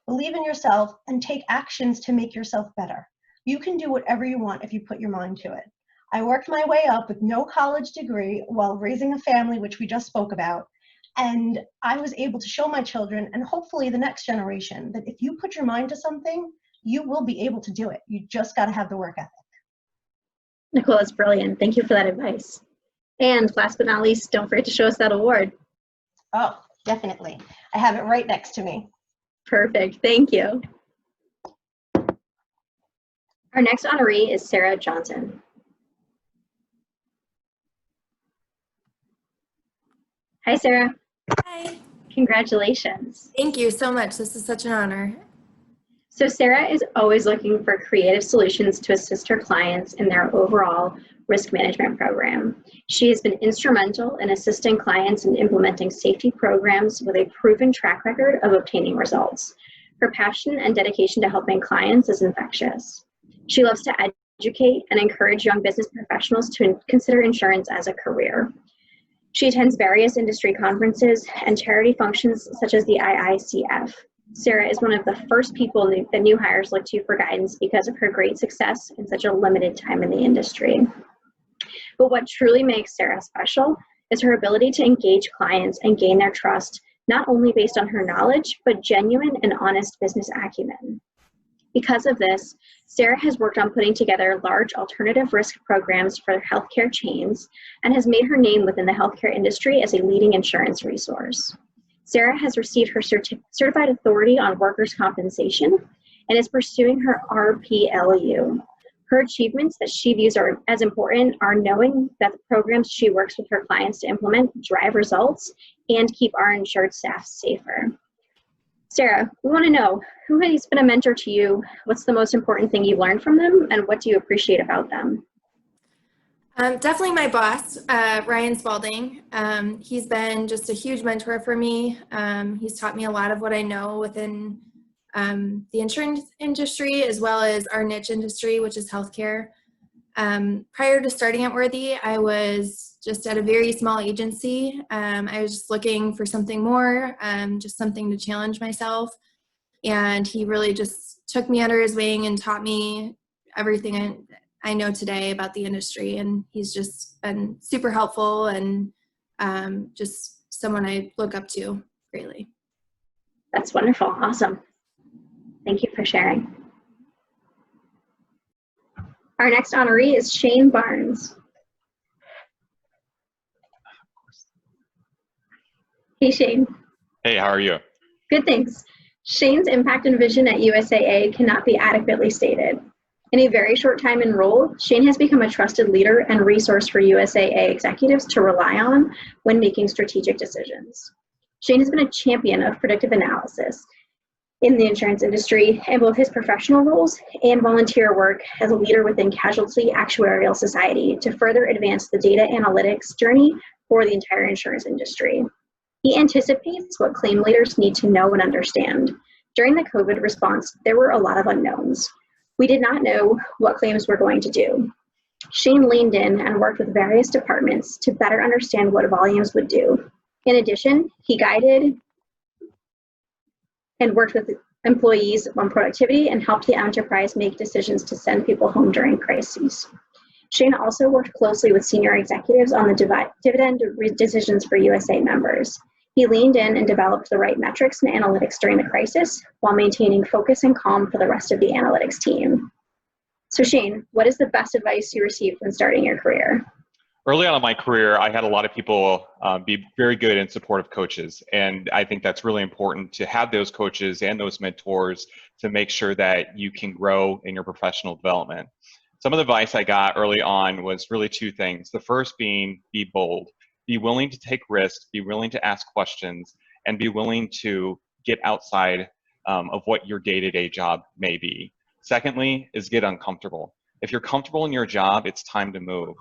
Believe in yourself and take actions to make yourself better. You can do whatever you want if you put your mind to it. I worked my way up with no college degree while raising a family, which we just spoke about. And I was able to show my children and hopefully the next generation that if you put your mind to something, you will be able to do it. You just got to have the work ethic. Nicole, that's brilliant. Thank you for that advice. And last but not least, don't forget to show us that award. Oh, definitely. I have it right next to me. Perfect. Thank you. Our next honoree is Sarah Johnson. Hi, Sarah. Hi. Congratulations. Thank you so much. This is such an honor. So Sarah is always looking for creative solutions to assist her clients in their overall risk management program. She has been instrumental in assisting clients in implementing safety programs with a proven track record of obtaining results. Her passion and dedication to helping clients is infectious. She loves to educate and encourage young business professionals to consider insurance as a career. She attends various industry conferences and charity functions such as the IICF. Sarah is one of the first people that new hires look to for guidance because of her great success in such a limited time in the industry. But what truly makes Sarah special is her ability to engage clients and gain their trust, not only based on her knowledge, but genuine and honest business acumen. Because of this, Sarah has worked on putting together large alternative risk programs for healthcare chains and has made her name within the healthcare industry as a leading insurance resource. Sarah has received her certified authority on workers' compensation and is pursuing her RPLU. Her achievements that she views as important are knowing that the programs she works with her clients to implement drive results and keep our insured staff safer. Sarah, we want to know, who has been a mentor to you? What's the most important thing you've learned from them? And what do you appreciate about them? Definitely my boss, Ryan Spalding. He's been just a huge mentor for me. He's taught me a lot of what I know within the insurance industry, as well as our niche industry, which is healthcare. Prior to starting at Worthy, I was just at a very small agency. I was just looking for something more, just something to challenge myself. And he really just took me under his wing and taught me everything I know today about the industry. And he's just been super helpful and just someone I look up to greatly. That's wonderful. Awesome. Thank you for sharing. Our next honoree is Shane Barnes. Hey, Shane. Hey, how are you? Good, thanks. Shane's impact and vision at USAA cannot be adequately stated. In a very short time in role, Shane has become a trusted leader and resource for USAA executives to rely on when making strategic decisions. Shane has been a champion of predictive analysis in the insurance industry in both his professional roles and volunteer work as a leader within Casualty Actuarial Society to further advance the data analytics journey for the entire insurance industry. He anticipates what claim leaders need to know and understand. During the COVID response, there were a lot of unknowns. We did not know what claims were going to do. Shane leaned in and worked with various departments to better understand what volumes would do. In addition, he guided and worked with employees on productivity and helped the enterprise make decisions to send people home during crises. Shane also worked closely with senior executives on the dividend decisions for USA members. He leaned in and developed the right metrics and analytics during the crisis while maintaining focus and calm for the rest of the analytics team. So Shane, what is the best advice you received when starting your career? Early on in my career, I had a lot of people be very good and supportive coaches. And I think that's really important to have those coaches and those mentors to make sure that you can grow in your professional development. Some of the advice I got early on was really two things. The first being, be bold. Be willing to take risks, be willing to ask questions, and be willing to get outside of what your day-to-day job may be. Secondly is get uncomfortable. If you're comfortable in your job, it's time to move.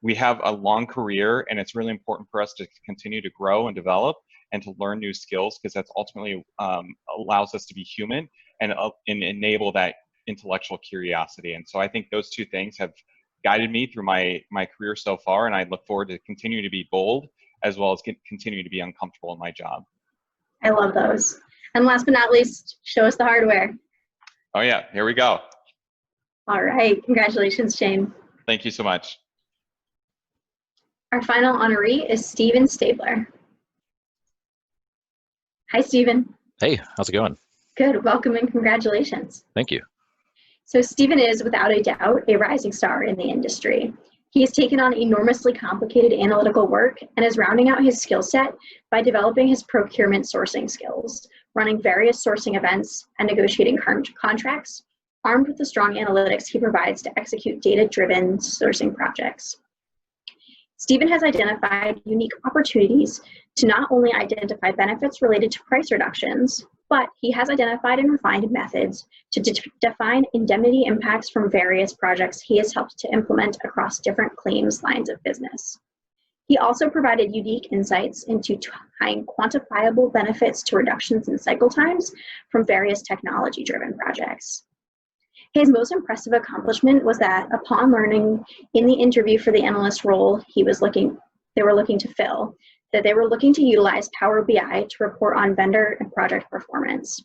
We have a long career, and it's really important for us to continue to grow and develop and to learn new skills, because that's ultimately allows us to be human and enable that intellectual curiosity. And so I think those two things have guided me through my career so far, and I look forward to continue to be bold as well as continue to be uncomfortable in my job. I love those. And last but not least, show us the hardware. Oh yeah, here we go. All right, congratulations, Shane. Thank you so much. Our final honoree is Steven Stabler. Hi, Steven. Hey, how's it going? Good, welcome and congratulations. Thank you. So Steven is, without a doubt, a rising star in the industry. He has taken on enormously complicated analytical work and is rounding out his skill set by developing his procurement sourcing skills, running various sourcing events and negotiating contracts, armed with the strong analytics he provides to execute data-driven sourcing projects. Steven has identified unique opportunities to not only identify benefits related to price reductions, but he has identified and refined methods to define indemnity impacts from various projects he has helped to implement across different claims lines of business. He also provided unique insights into tying quantifiable benefits to reductions in cycle times from various technology-driven projects. His most impressive accomplishment was that upon learning in the interview for the analyst role they were looking to fill, that they were looking to utilize Power BI to report on vendor and project performance,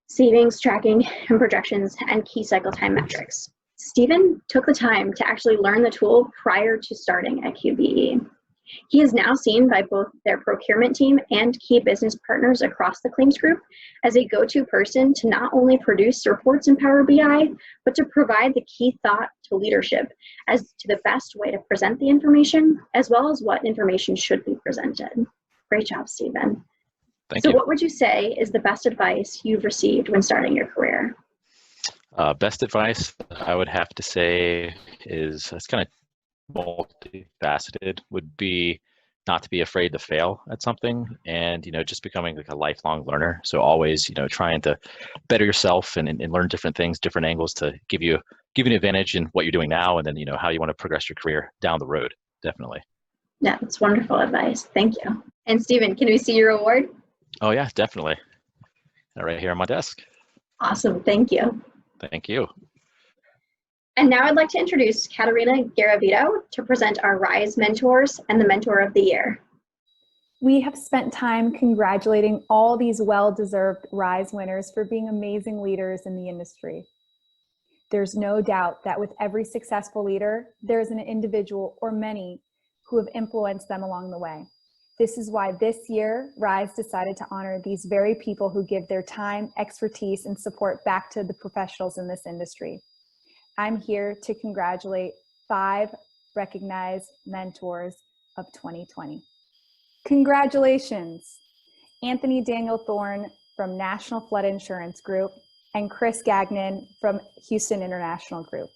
savings, tracking, and projections, and key cycle time metrics. Steven took the time to actually learn the tool prior to starting at QBE. He is now seen by both their procurement team and key business partners across the claims group as a go-to person to not only produce reports in Power BI, but to provide the key thought to leadership as to the best way to present the information, as well as what information should be presented. Great job, Steven. Thank you. What would you say is the best advice you've received when starting your career? Best advice I would have to say is, it's kind of multifaceted, would be not to be afraid to fail at something, and just becoming like a lifelong learner. So always trying to better yourself and learn different things, different angles to give you an advantage in what you're doing now, and then how you want to progress your career down the road. Definitely. Yeah, that's wonderful advice. Thank you. And Steven, can we see your award? Oh yeah, definitely. Right here on my desk. Awesome, thank you. Thank you. And now I'd like to introduce Katerina Garavito to present our RISE mentors and the Mentor of the Year. We have spent time congratulating all these well-deserved RISE winners for being amazing leaders in the industry. There's no doubt that with every successful leader, there is an individual or many who have influenced them along the way. This is why this year, RISE decided to honor these very people who give their time, expertise, and support back to the professionals in this industry. I'm here to congratulate 5 recognized mentors of 2020. Congratulations, Anthony Daniel Thorne from National Flood Insurance Group and Chris Gagnon from Houston International Group.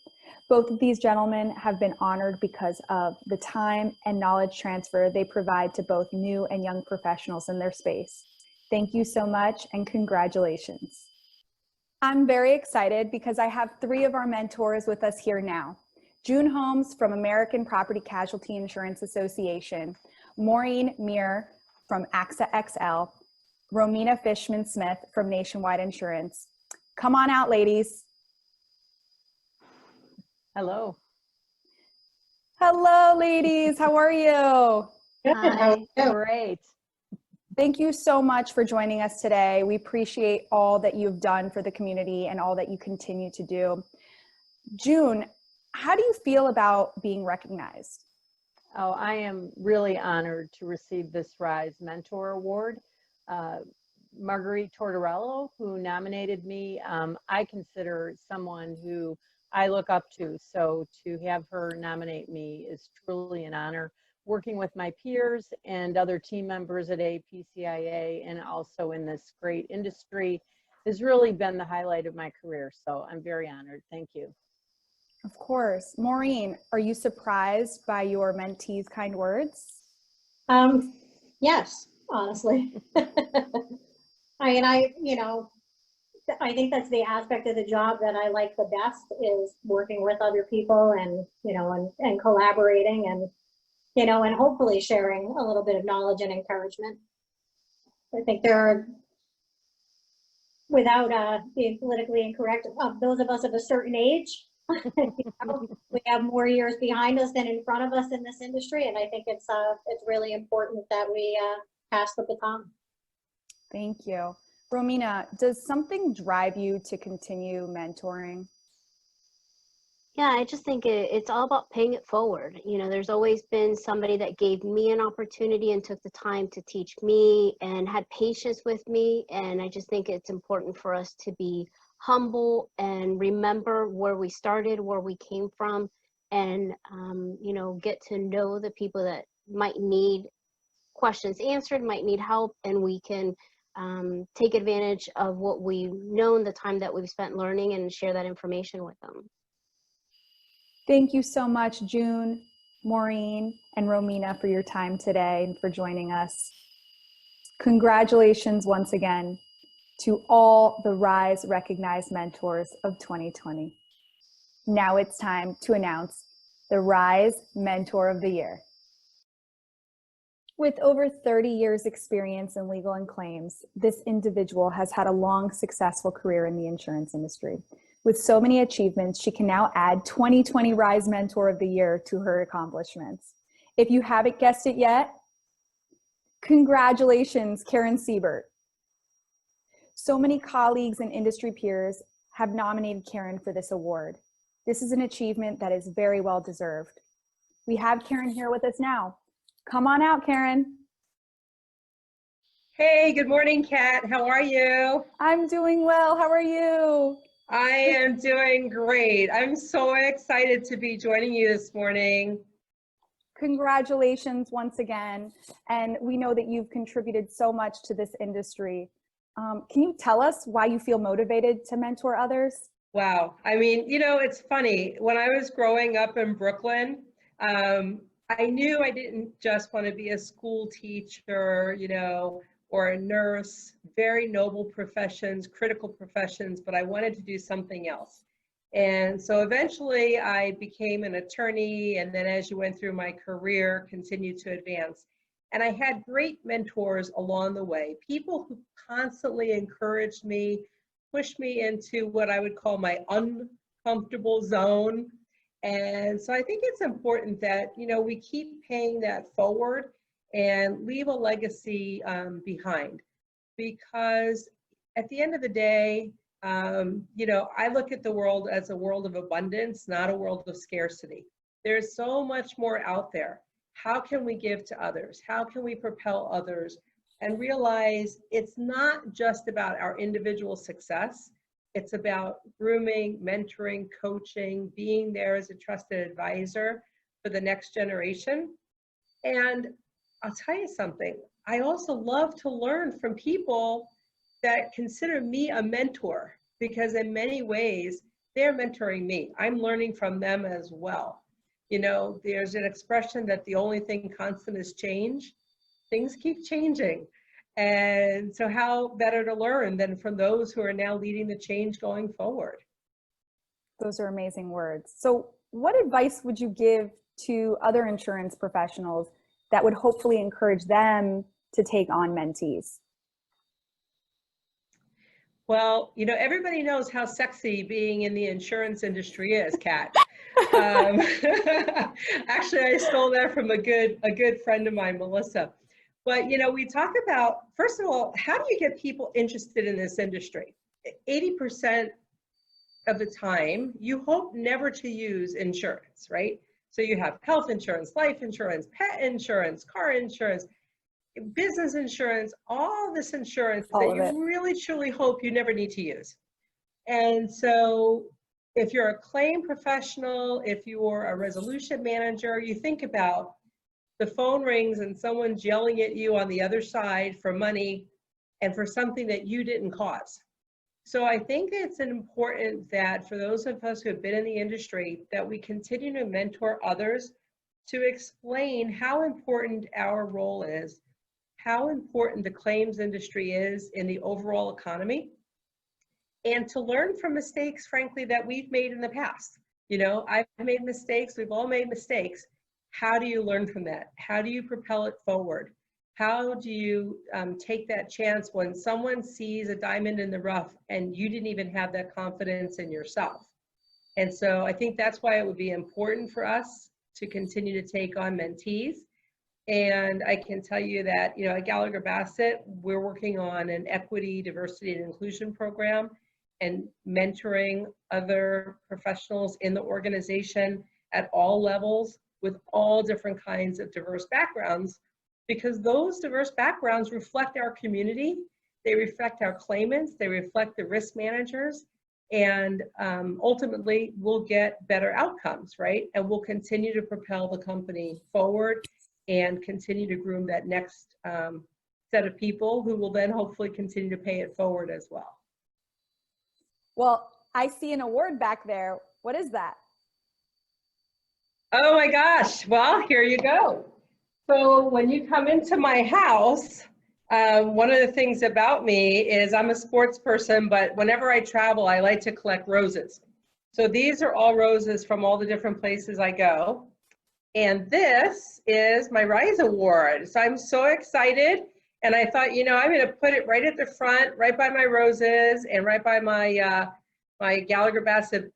Both of these gentlemen have been honored because of the time and knowledge transfer they provide to both new and young professionals in their space. Thank you so much and congratulations. I'm very excited because I have 3 of our mentors with us here now. June Holmes from American Property Casualty Insurance Association, Maureen Muir from AXA XL, Romina Fishman-Smith from Nationwide Insurance. Come on out, ladies. Hello. Hello, ladies. How are you? Good. How are you? Great. Thank you so much for joining us today. We appreciate all that you've done for the community and all that you continue to do. June, how do you feel about being recognized? Oh, I am really honored to receive this RISE Mentor Award. Marguerite Tortorello, who nominated me, I consider someone who I look up to. So to have her nominate me is truly an honor. Working with my peers and other team members at APCIA and also in this great industry has really been the highlight of my career. So I'm very honored. Thank you. Of course. Maureen, are you surprised by your mentee's kind words? Yes, honestly. I think that's the aspect of the job that I like the best, is working with other people and, and collaborating and, and hopefully sharing a little bit of knowledge and encouragement. I think there are, without being politically incorrect, those of us of a certain age, we have more years behind us than in front of us in this industry, and I think it's really important that we pass the baton. Thank you. Romina, does something drive you to continue mentoring? Yeah, I just think it's all about paying it forward. You know, there's always been somebody that gave me an opportunity and took the time to teach me and had patience with me. And I just think it's important for us to be humble and remember where we started, where we came from, and, you know, get to know the people that might need questions answered, might need help, and we can take advantage of what we've known, the time that we've spent learning, and share that information with them. Thank you so much, June, Maureen, and Romina for your time today and for joining us. Congratulations once again to all the RISE Recognized Mentors of 2020. Now it's time to announce the RISE Mentor of the Year. With over 30 years experience in legal and claims, this individual has had a long, successful career in the insurance industry. With so many achievements, she can now add 2020 RISE Mentor of the Year to her accomplishments. If you haven't guessed it yet, congratulations, Karen Siebert. So many colleagues and industry peers have nominated Karen for this award. This is an achievement that is very well deserved. We have Karen here with us now. Come on out, Karen. Hey, good morning, Kat. How are you? I'm doing well. How are you? I am doing great. I'm so excited to be joining you this morning. Congratulations once again. And we know that you've contributed so much to this industry. Can you tell us why you feel motivated to mentor others? Wow. I mean, you know, it's funny. When I was growing up in Brooklyn, I knew I didn't just want to be a school teacher, you know, or a nurse, very noble professions, critical professions, but I wanted to do something else. And so eventually I became an attorney, and then as you went through my career, continued to advance. And I had great mentors along the way, people who constantly encouraged me, pushed me into what I would call my uncomfortable zone. And so I think it's important that, you know, we keep paying that forward and leave a legacy behind, because at the end of the day, you know, I look at the world as a world of abundance, not a world of scarcity. There's so much more out there. How can we give to others? How can we propel others? And realize it's not just about our individual success. It's about grooming, mentoring, coaching, being there as a trusted advisor for the next generation. And I'll tell you something, I also love to learn from people that consider me a mentor, because in many ways, they're mentoring me. I'm learning from them as well. You know, there's an expression that the only thing constant is change. Things keep changing. And so how better to learn than from those who are now leading the change going forward? Those are amazing words. So what advice would you give to other insurance professionals that would hopefully encourage them to take on mentees? Well, you know, everybody knows how sexy being in the insurance industry is, Kat. Actually, I stole that from a good friend of mine, Melissa. But, you know, we talk about, first of all, how do you get people interested in this industry? 80% of the time, you hope never to use insurance, right? So you have health insurance, life insurance, pet insurance, car insurance, business insurance, all this insurance that you really truly hope you never need to use. And so if you're a claim professional, if you're a resolution manager, you think about the phone rings and someone's yelling at you on the other side for money and for something that you didn't cause. So I think it's important that for those of us who have been in the industry, that we continue to mentor others to explain how important our role is, how important the claims industry is in the overall economy, and to learn from mistakes, frankly, that we've made in the past. You know, I've made mistakes, we've all made mistakes. How do you learn from that? How do you propel it forward? How do you take that chance when someone sees a diamond in the rough and you didn't even have that confidence in yourself? And so I think that's why it would be important for us to continue to take on mentees. And I can tell you that, you know, at Gallagher Bassett, we're working on an equity, diversity, and inclusion program. and mentoring other professionals in the organization at all levels with all different kinds of diverse backgrounds, because those diverse backgrounds reflect our community, they reflect our claimants, they reflect the risk managers, and ultimately we'll get better outcomes, right? And we'll continue to propel the company forward and continue to groom that next set of people who will then hopefully continue to pay it forward as well. Well, I see an award back there. What is that? Oh my gosh, well, here you go. So when you come into my house, one of the things about me is I'm a sports person, but whenever I travel, I like to collect roses. So these are all roses from all the different places I go. And this is my Rise Award. So I'm so excited. And I thought, you know, I'm going to put it right at the front, right by my roses and right by my my Gallagher Bassett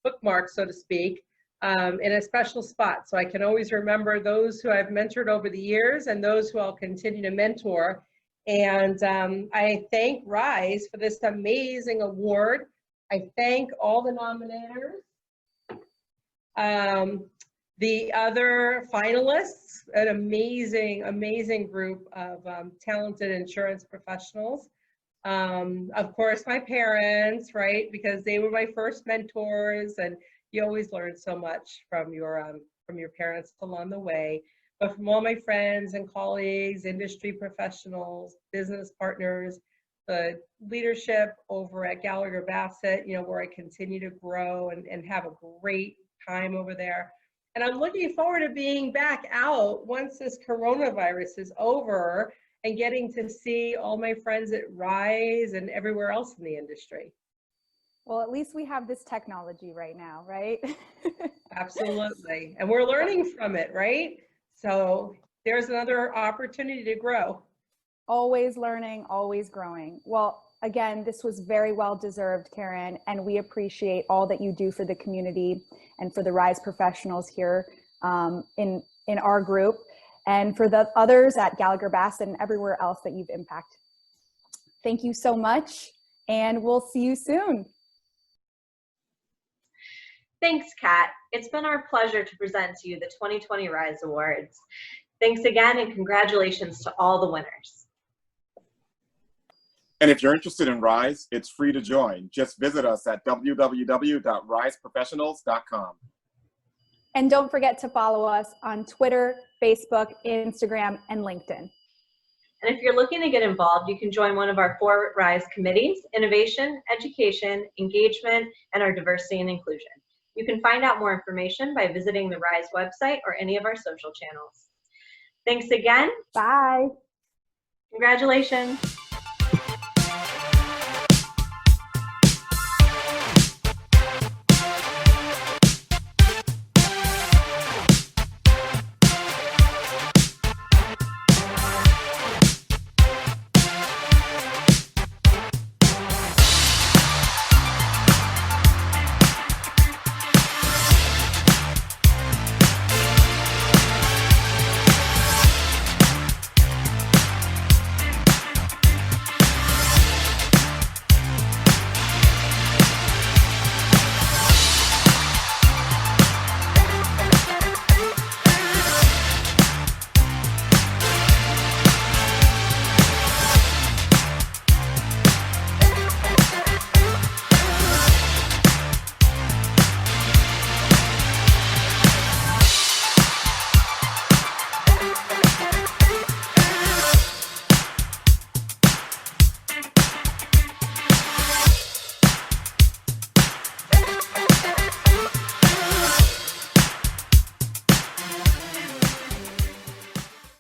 bookmark, so to speak, in a special spot. So I can always remember those who I've mentored over the years and those who I'll continue to mentor. And I thank Rise for this amazing award. I thank all the nominators. The other finalists, an amazing, amazing group of talented insurance professionals. Of course, my parents, right? Because they were my first mentors, and you always learn so much from your parents along the way. But from all my friends and colleagues, industry professionals, business partners, the leadership over at Gallagher Bassett, you know, where I continue to grow and have a great time over there. And I'm looking forward to being back out once this coronavirus is over and getting to see all my friends at Rise and everywhere else in the industry. Well, at least we have this technology right now, right? Absolutely. And we're learning from it, right? So there's another opportunity to grow. Always learning, always growing. Well, again, this was very well deserved, Karen, and we appreciate all that you do for the community and for the Rise professionals here in our group, and for the others at Gallagher Bassett and everywhere else that you've impacted. Thank you so much, and we'll see you soon. Thanks, Kat. It's been our pleasure to present to you the 2020 Rise Awards. Thanks again, and congratulations to all the winners. And if you're interested in Rise, it's free to join. Just visit us at www.riseprofessionals.com. And don't forget to follow us on Twitter, Facebook, Instagram, and LinkedIn. And if you're looking to get involved, you can join one of our 4 Rise committees: innovation, education, engagement, and our diversity and inclusion. You can find out more information by visiting the Rise website or any of our social channels. Thanks again. Bye. Congratulations.